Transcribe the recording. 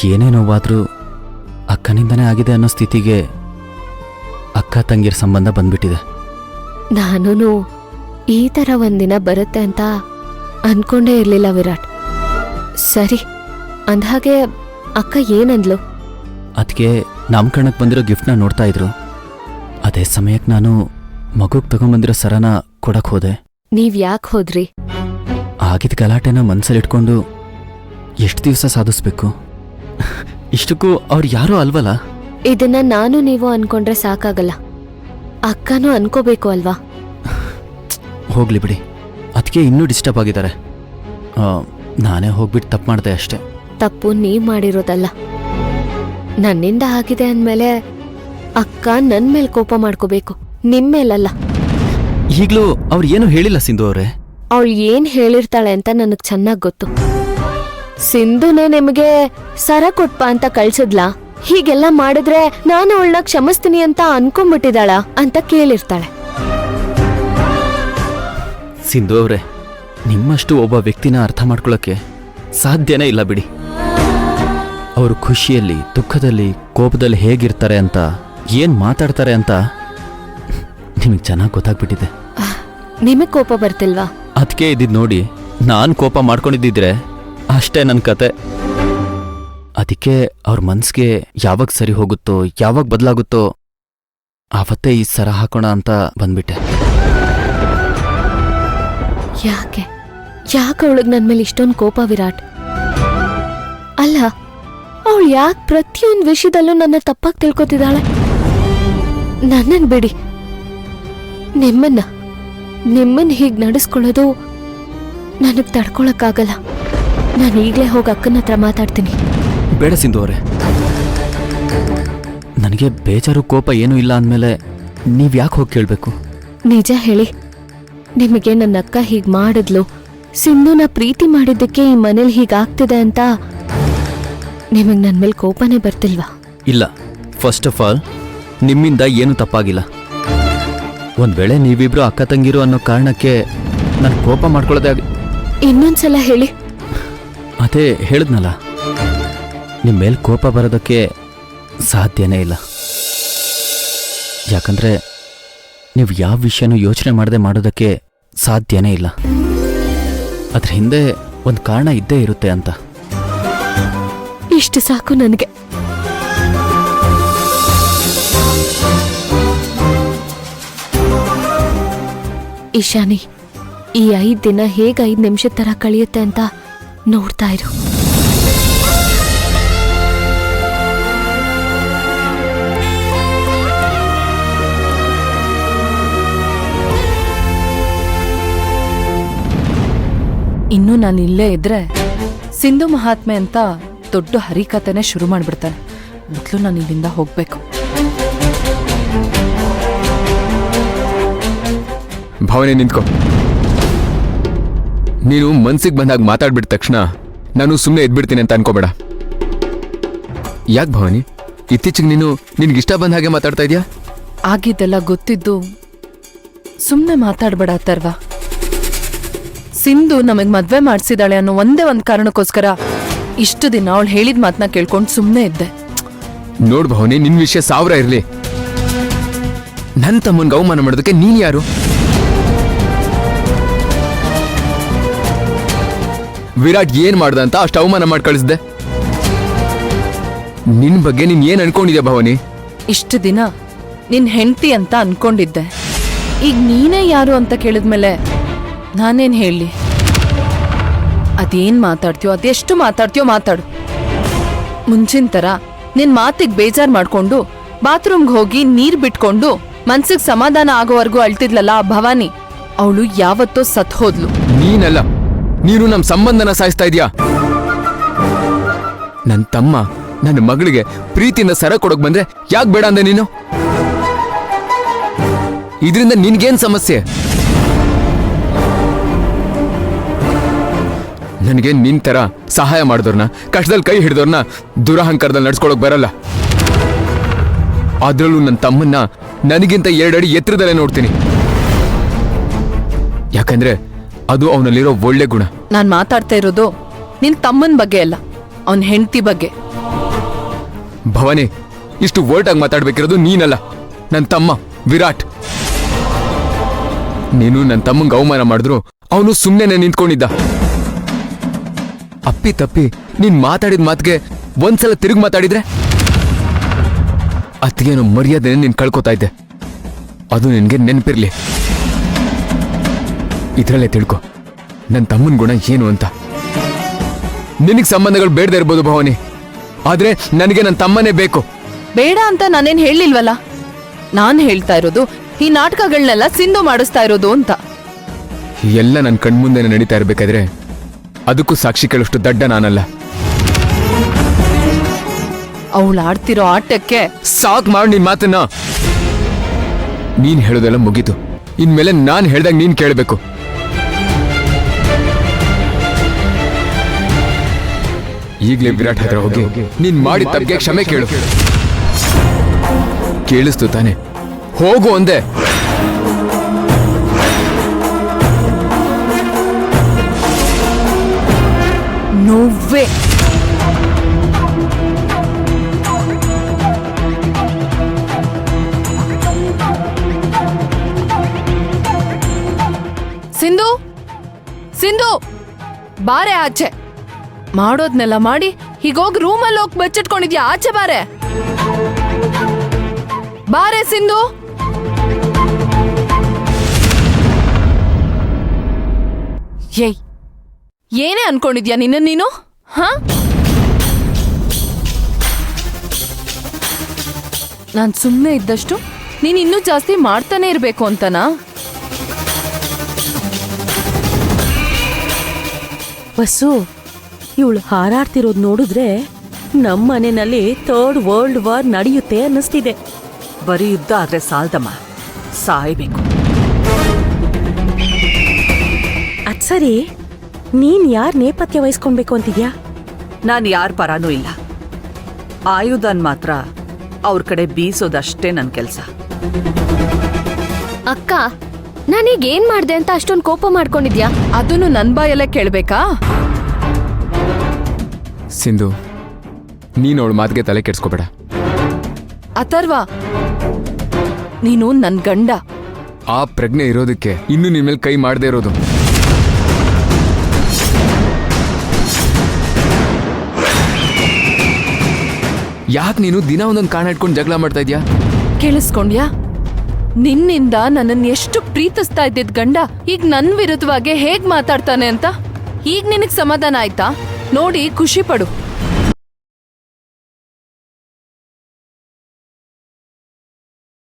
ಏನೇ ನೋವಾದ್ರೂ ಅಕ್ಕನಿಂದನೇ ಆಗಿದೆ ಅನ್ನೋ ಸ್ಥಿತಿಗೆ ಅಕ್ಕ ತಂಗಿರ ಸಂಬಂಧ ಬಂದ್ಬಿಟ್ಟಿದೆ. ನಾನೂ ಈ ಥರ ಒಂದಿನ ಬರುತ್ತೆ ಅಂತ ಅನ್ಕೊಂಡೇ ಇರಲಿಲ್ಲ ವಿರಾಟ್. ಸರಿ, ಅಂದಹಾಗೆ ಅಕ್ಕ ಏನಂದ್ಲು? ಅದಕ್ಕೆ ನಾಮಕರಣಕ್ಕೆ ಬಂದಿರೋ ಗಿಫ್ಟ್ನ ನೋಡ್ತಾ ಇದ್ರು. ಅದೇ ಸಮಯಕ್ಕೆ ನಾನು ಮಗುಗೆ ತಗೊಂಬಂದಿರೋ ಸರನ ಕೊಡಕ್ ಹೋದೆ. ನೀವ್ ಯಾಕೆ ಹೋದ್ರಿ? ಆಗಿದ್ದ ಗಲಾಟೆನ ಮನ್ಸಲ್ಲಿಟ್ಕೊಂಡು ಎಷ್ಟು ದಿವಸ ಸಾಧಿಸ್ಬೇಕು? ಇಷ್ಟಕ್ಕೂ ಅವ್ರು ಯಾರೂ ಅಲ್ವಲ್ಲ. ಇದನ್ನ ನಾನು ನೀವು ಅನ್ಕೊಂಡ್ರೆ ಸಾಕಾಗಲ್ಲ, ಅಕ್ಕನೂ ಅನ್ಕೋಬೇಕು ಅಲ್ವಾ? ಹೋಗ್ಲಿ ಬಿಡಿ, ಅದಕ್ಕೆ ಇನ್ನೂ ಡಿಸ್ಟರ್ಬ್ ಆಗಿದ್ದಾರೆ. ನಾನೇ ಹೋಗ್ಬಿಟ್ಟು ತಪ್ಪು ಮಾಡಿದೆ ಅಷ್ಟೆ. ತಪ್ಪು ನೀವ್ ಮಾಡಿರೋದಲ್ಲ, ನನ್ನಿಂದ ಆಗಿದೆ ಅಂದ್ಮೇಲೆ ಅಕ್ಕ ನನ್ ಮೇಲ್ ಕೋಪ ಮಾಡ್ಕೋಬೇಕು, ನಿಮ್ಮೇಲಲ್ಲ. ಈಗ್ಲೂ ಅವ್ರು ಏನು ಹೇಳಿಲ್ಲ ಸಿಂಧು ಅವರೇ. ಅವಳು ಏನ್ ಹೇಳಿರ್ತಾಳೆ ಅಂತ ನನಗ್ ಚೆನ್ನಾಗ್ ಗೊತ್ತು. ಸಿಂಧುನೇ ನಿಮಗೆ ಸರ ಕೊಟ್ಪ ಅಂತ ಕಳ್ಸಿದ್ಲಾ? ಹೀಗೆಲ್ಲ ಮಾಡಿದ್ರೆ ನಾನು ಅವಳನ್ನ ಕ್ಷಮಿಸ್ತೀನಿ ಅಂತ ಅನ್ಕೊಂಡ್ಬಿಟ್ಟಿದಾಳ ಅಂತ ಕೇಳಿರ್ತಾಳೆ. ಸಿಂಧು ಅವರೇ, ನಿಮ್ಮಷ್ಟು ಒಬ್ಬ ವ್ಯಕ್ತಿನ ಅರ್ಥ ಮಾಡ್ಕೊಳ್ಳೋಕ್ಕೆ ಸಾಧ್ಯನೇ ಇಲ್ಲ ಬಿಡಿ. ಅವರು ಖುಷಿಯಲ್ಲಿ, ದುಃಖದಲ್ಲಿ, ಕೋಪದಲ್ಲಿ ಹೇಗಿರ್ತಾರೆ ಅಂತ, ಏನ್ ಮಾತಾಡ್ತಾರೆ ಅಂತ ನಿಮಗೆ ಚೆನ್ನಾಗಿ ಗೊತ್ತಾಗ್ಬಿಟ್ಟಿದೆ. ನಿಮಗ್ ಕೋಪ ಬರ್ತಿಲ್ವಾ? ಅದಕ್ಕೆ ಇದ್ದಿದ್ ನೋಡಿ ನಾನು ಕೋಪ ಮಾಡ್ಕೊಂಡಿದ್ದಿದ್ರೆ ಅಷ್ಟೇ ನನ್ನ ಕತೆ. ಅದಕ್ಕೆ ಅವ್ರ ಮನ್ಸಿಗೆ ಯಾವಾಗ ಸರಿ ಹೋಗುತ್ತೋ, ಯಾವಾಗ ಬದಲಾಗುತ್ತೋ ಆವತ್ತೇ ಈ ಸರ ಹಾಕೋಣ ಅಂತ ಬಂದ್ಬಿಟ್ಟೆ. ಯಾಕೆ ಅವಳಿಗೆ ನನ್ ಮೇಲೆ ಇಷ್ಟೊಂದು ಕೋಪ ವಿರಾಟ್? ಅಲ್ಲ, ಅವಳು ಯಾಕೆ ಪ್ರತಿಯೊಂದು ವಿಷಯದಲ್ಲೂ ನನ್ನ ತಪ್ಪಾಗಿ ತಿಳ್ಕೊತಿದ್ದಾಳೆ? ನನ್ನನ್ ಬಿಡಿ, ನಿಮ್ಮನ್ನ ಹೀಗ್ ನಡೆಸ್ಕೊಳ್ಳೋದು ನನಗ್ ತಡ್ಕೊಳಕ್ಕಾಗಲ್ಲ. ನಾನು ಈಗ್ಲೇ ಹೋಗಿ ಅಕ್ಕನ ಹತ್ರ ಮಾತಾಡ್ತೀನಿ. ಬೇಡ ಸಿಂಧು ಅವರೇ, ನನಗೆ ಬೇಜಾರು ಕೋಪ ಏನೂ ಇಲ್ಲ ಅಂದಮೇಲೆ ನೀವ್ ಯಾಕೆ ಹೋಗಿ ಕೇಳಬೇಕು? ನಿಜ ಹೇಳಿ, ನಿಮಗೆ ನನ್ನ ಅಕ್ಕ ಹೀಗ್ ಮಾಡಿದ್ಲು, ಸಿಂಧುನ ಪ್ರೀತಿ ಮಾಡಿದ್ದಕ್ಕೆ ಈ ಮನೇಲಿ ಹೀಗಾಗ್ತಿದೆ ಅಂತ ನಿಮಗ್ ನನ್ ಮೇಲೆ ಕೋಪನೇ ಬರ್ತಿಲ್ವಾ? ಇಲ್ಲ, ಫಸ್ಟ್ ಆಫ್ ಆಲ್ ನಿಮ್ಮಿಂದ ಏನೂ ತಪ್ಪಾಗಿಲ್ಲ. ಒಂದ್ ವೇಳೆ ನೀವಿಬ್ರು ಅಕ್ಕ ತಂಗಿರು ಅನ್ನೋ ಕಾರಣಕ್ಕೆ ನಾನು ಕೋಪ ಮಾಡ್ಕೊಳ್ಳೋದೇ ಇನ್ನೊಂದ್ಸಲ ಹೇಳಿ. ಅದೇ ಹೇಳಿದ್ನಲ್ಲ, ನಿಮ್ಮ ಮೇಲೆ ಕೋಪ ಬರೋದಕ್ಕೆ ಸಾಧ್ಯನೇ ಇಲ್ಲ. ಯಾಕಂದ್ರೆ ನೀವು ಯಾವ ವಿಷಯನೂ ಯೋಚನೆ ಮಾಡದೆ ಮಾಡೋದಕ್ಕೆ ಸಾಧ್ಯನೇ ಇಲ್ಲ. ಅದ್ರ ಹಿಂದೆ ಒಂದು ಕಾರಣ ಇದ್ದೇ ಇರುತ್ತೆ ಅಂತ. ಇಷ್ಟು ಸಾಕು ನನಗೆ. ಈಶಾನಿ, ಈ 5 ದಿನ ಹೇಗೆ 5 ನಿಮಿಷದ ತರ ಕಳೆಯುತ್ತೆ ಅಂತ ನೋಡ್ತಾ ಇರು. ಇನ್ನು ನಾನು ಇಲ್ಲೇ ಇದ್ರೆ ಸಿಂಧು ಮಹಾತ್ಮೆ ಅಂತ ದೊಡ್ಡ ಹರಿಕತೆನೆ ಶುರು ಮಾಡ್ಬಿಡ್ತಾನೆ. ಮೊದಲು ನಾನು ಇಲ್ಲಿಂದ ಹೋಗ್ಬೇಕು. ಭಾವನೆ, ನಿಂತ್ಕೋ. ನೀನು ಮನ್ಸಿಗೆ ಬಂದಾಗ ಮಾತಾಡ್ಬಿಟ್ಟ ತಕ್ಷಣ ನಾನು ಸುಮ್ಮನೆ ಎದ್ಬಿಡ್ತೀನಿ ಅಂತ ಅನ್ಕೋಬೇಡ. ಯಾಕೆ ಭಾವನಿ, ಇತ್ತೀಚೆಗೆ ನೀನು ನಿನ್ಗಿಷ್ಟ ಬಂದ ಹಾಗೆ ಮಾತಾಡ್ತಾ ಇದೀಯಾ? ಆಗಿದ್ದೆಲ್ಲ ಗೊತ್ತಿದ್ದು ಸುಮ್ಮನೆ ಮಾತಾಡ್ಬೇಡ ಅಥರ್ವ. ಸಿಂಧು ನಮಗ್ ಮದ್ವೆ ಮಾಡಿಸಿದಾಳೆ ಅನ್ನೋ ಒಂದೇ ಒಂದು ಕಾರಣಕ್ಕೋಸ್ಕರ ಇಷ್ಟು ದಿನ ಅವಳು ಹೇಳಿದ ಮಾತನ್ನ ಕೇಳ್ಕೊಂಡು ಸುಮ್ಮನೆ ಇದ್ದೆ. ನೋಡ್ ಭಾವನಿ, ನಿನ್ ವಿಷಯ 1000 ಇರ್ಲಿ, ನನ್ನ ತಮ್ಮನ್ಗೆ ಅವಮಾನ ಮಾಡೋದಕ್ಕೆ ನೀನ್ ಯಾರು? ವಿರಾಟ್ ಏನ್ ಮಾಡ್ದ ಅಂತ ಅಷ್ಟು ಅವಮಾನ ಮಾಡಿ ಕಳಿಸ್ದೆ? ನಿನ್ ಬಗ್ಗೆ ನೀನ್ ಏನ್ ಅನ್ಕೊಂಡಿದ್ಯಾ ಭಾವನಿ? ಇಷ್ಟು ದಿನ ನಿನ್ ಹೆಂಡತಿ ಅಂತ ಅನ್ಕೊಂಡಿದ್ದೆ. ಈಗ ನೀನೇ ಯಾರು ಅಂತ ಕೇಳಿದ್ಮೇಲೆ ನಾನೇನ್ ಹೇಳಿ? ಅದೇನ್ ಮಾತಾಡ್ತೀಯೋ, ಅದೆಷ್ಟು ಮಾತಾಡ್ತೀಯೋ ಮಾತಾಡು. ಮುಂಚಿನ ತರ ನಿನ್ ಮಾತಿಗೆ ಬೇಜಾರ್ ಮಾಡ್ಕೊಂಡು ಬಾತ್ರೂಮ್ಗೆ ಹೋಗಿ ನೀರ್ ಬಿಟ್ಕೊಂಡು ಮನ್ಸಿಗೆ ಸಮಾಧಾನ ಆಗೋವರೆಗೂ ಅಳ್ತಿದ್ಲಲ್ಲ ಆ ಭವಾನಿ, ಅವಳು ಯಾವತ್ತೋ ಸತ್ ಹೋದ್ಲು. ನೀನಲ್ಲ, ನೀನು ನಮ್ ಸಂಬಂಧನ ಸಾಯಿಸ್ತಾ ಇದೀಯಾ. ನನ್ ತಮ್ಮ ನನ್ನ ಮಗಳಿಗೆ ಪ್ರೀತಿಯಿಂದ ಸರ ಕೊಡಕ್ ಬಂದ್ರೆ ಯಾಕೆ ಬೇಡ ಅಂದೆ ನೀನು? ಇದರಿಂದ ನಿನ್ಗೇನ್ ಸಮಸ್ಯೆ? ನನಗೆ ನಿನ್ ತರ ಸಹಾಯ ಮಾಡಿದವ್ರನ್ನ, ಕಷ್ಟದಲ್ಲಿ ಕೈ ಹಿಡಿದವ್ರನ್ನ ದುರಹಂಕಾರದಲ್ಲಿ ನಡ್ಸ್ಕೊಳಕ್ ಬರಲ್ಲ. ಅದ್ರಲ್ಲೂ ನನ್ನ ತಮ್ಮನ್ನ ನನಗಿಂತ 2 ಅಡಿ ಎತ್ತರದಲ್ಲೇ ನೋಡ್ತೀನಿ. ಯಾಕಂದ್ರೆ ಅದು ಅವನಲ್ಲಿರೋ ಒಳ್ಳೆ ಗುಣ. ನಾನ್ ಮಾತಾಡ್ತಾ ಇರೋದು ನಿನ್ ತಮ್ಮನ್ ಬಗ್ಗೆ ಅಲ್ಲ, ಅವನ್ ಹೆಂಡತಿ ಬಗ್ಗೆ. ಭವಾನಿ, ಇಷ್ಟು ವರ್ಟಾಗಿ ಮಾತಾಡ್ಬೇಕಿರೋದು ನೀನಲ್ಲ, ನನ್ನ ತಮ್ಮ ವಿರಾಟ್. ನೀನು ನನ್ನ ತಮ್ಮಂಗೆ ಅವಮಾನ ಮಾಡಿದ್ರು ಅವನು ಸುಮ್ಮನೆ ನಿಂತ್ಕೊಂಡಿದ್ದ. ಅಪ್ಪಿ ತಪ್ಪಿ ನೀನ್ ಮಾತಾಡಿದ ಮಾತಿಗೆ ಒಂದ್ಸಲ ತಿರುಗಿ ಮಾತಾಡಿದ್ರೆ ಅತ್ತಿಗೇನೋ ಮರ್ಯಾದೆ ನೀನ್ ಕಳ್ಕೊತಾ ಇದ್ದೆ. ಅದು ನಿನ್ಗೆ ನೆನಪಿರ್ಲಿ. ಇದ್ರಲ್ಲೇ ತಿಳ್ಕೊ ನನ್ನ ತಮ್ಮನ ಗುಣ ಏನು ಅಂತ. ನಿನಗ್ ಸಂಬಂಧಗಳು ಬೇಡದೇ ಇರ್ಬೋದು ಭವಾನಿ, ಆದ್ರೆ ನನಗೆ ನನ್ನ ತಮ್ಮನೇ ಬೇಕು. ಬೇಡ ಅಂತ ನಾನೇನ್ ಹೇಳಿಲ್ವಲ್ಲ. ನಾನ್ ಹೇಳ್ತಾ ಇರೋದು ಈ ನಾಟಕಗಳನ್ನೆಲ್ಲ ಸಿಂಧು ಮಾಡಿಸ್ತಾ ಇರೋದು ಅಂತ. ಎಲ್ಲ ನನ್ನ ಕಣ್ಮುಂದೆ ನಡೀತಾ ಇರ್ಬೇಕಾದ್ರೆ ಅದಕ್ಕೂ ಸಾಕ್ಷಿ ಕೇಳೋಷ್ಟು ದಡ್ಡ ನಾನಲ್ಲ. ಅವಳು ಆಡ್ತಿರೋ ಆಟಕ್ಕೆ ಸಾಕ್ ಮಾಡಿ ನಿನ್ ಮಾತನ್ನ. ನೀನ್ ಹೇಳೋದೆಲ್ಲ ಮುಗೀತು. ಇನ್ಮೇಲೆ ನಾನ್ ಹೇಳ್ದಾಗ ನೀನ್ ಕೇಳಬೇಕು. ಈಗ್ಲೇ ವಿರಾಟ್ ಹತ್ರ ಹೋಗಿ ನೀನ್ ಮಾಡಿದ ತಪ್ಪಿಗೆ ಕ್ಷಮೆ ಕೇಳು. ಕೇಳಿಸ್ತು ತಾನೆ? ಹೋಗು ಅಂದೆ. ನೋವೇ. ಸಿಂಧು, ಸಿಂಧು, ಬಾರೆ ಆಚೆ. ಮಾಡೋದ್ನೆಲ್ಲ ಮಾಡಿ ಹೀಗೋಗಿ ರೂಮಲ್ಲಿ ಹೋಗಿ ಬಚ್ಚಿಟ್ಕೊಂಡಿದ್ಯಾ? ಆಚೆ ಬಾರೆ, ಬಾರೆ ಸಿಂಧು. ಏಯ್, ಏನೇ ಅನ್ಕೊಂಡಿದ್ಯಾ ನೀನು? ಹ, ನಾನ್ ಸುಮ್ಮನೆ ಇದ್ದಷ್ಟು ನೀನ್ ಇನ್ನೂ ಜಾಸ್ತಿ ಮಾಡ್ತಾನೆ ಇರ್ಬೇಕು ಅಂತನಾ? ಬಸ್ಸು, ಇವಳು ಹಾರಾಡ್ತಿರೋದು ನೋಡಿದ್ರೆ ನಮ್ಮ ಮನೆಯಲ್ಲಿ ಥರ್ಡ್ ವರ್ಲ್ಡ್ ವಾರ್ ನಡೆಯುತ್ತೆ ಅನ್ನಿಸ್ತಿದೆ. ಬರೀ ಯುದ್ಧ ಆದ್ರೆ ಸಾಲ್ದಮ್ಮ, ಸಾಯ್ಬೇಕು. ಅದ್ ಸರಿ, ನೀನ್ ಯಾರ್ ನೇಪಥ್ಯ ವಹಿಸ್ಕೊಳ್ಬೇಕು ಅಂತಿದ್ಯಾ? ನಾನು ಯಾರ ಪರಾನೂ ಇಲ್ಲ. ಆಯುಧನ್ ಮಾತ್ರ ಅವ್ರ ಕಡೆ ಬೀಸೋದಷ್ಟೇ ನನ್ನ ಕೆಲಸ. ಅಕ್ಕ, ನಾನೀಗ ಏನ್ ಮಾಡ್ದೆ ಅಂತ ಅಷ್ಟೊಂದು ಕೋಪ ಮಾಡ್ಕೊಂಡಿದ್ಯಾ? ಅದನ್ನು ನನ್ ಬಾಯಲ್ಲೇ ಕೇಳ್ಬೇಕಾ? ಸಿಂಧು, ನೀನು ಅವಳ ಮಾತಿಗೆ ತಲೆ ಕೆಡ್ಸ್ಕೋಬೇಡ. ಅಥರ್ವ, ನೀನು ನನ್ ಗಂಡ. ಆ ಪ್ರಜ್ಞೆ ಇರೋದಕ್ಕೆ ಇನ್ನು ನಿನ್ ಮೇಲೆ ಕೈ ಮಾಡದೇ ಇರೋದು. ಯಾಕೆ ನೀನು ದಿನ ಒಂದೊಂದು ಕಾರಣ ಇಟ್ಕೊಂಡು ಜಗಳ ಮಾಡ್ತಾ ಇದ್ಯಾ? ಕೇಳಿಸ್ಕೊಂಡ್ಯಾ? ನಿನ್ನಿಂದ ನನ್ನನ್ನು ಎಷ್ಟು ಪ್ರೀತಿಸ್ತಾ ಇದ್ದಿದ್ ಗಂಡ ಈಗ ನನ್ ವಿರುದ್ಧವಾಗಿ ಹೇಗ್ ಮಾತಾಡ್ತಾನೆ ಅಂತ. ಈಗ ನಿನಗ್ ಸಮಾಧಾನ ಆಯ್ತಾ? ನೋಡಿ ಖುಷಿ ಪಡು.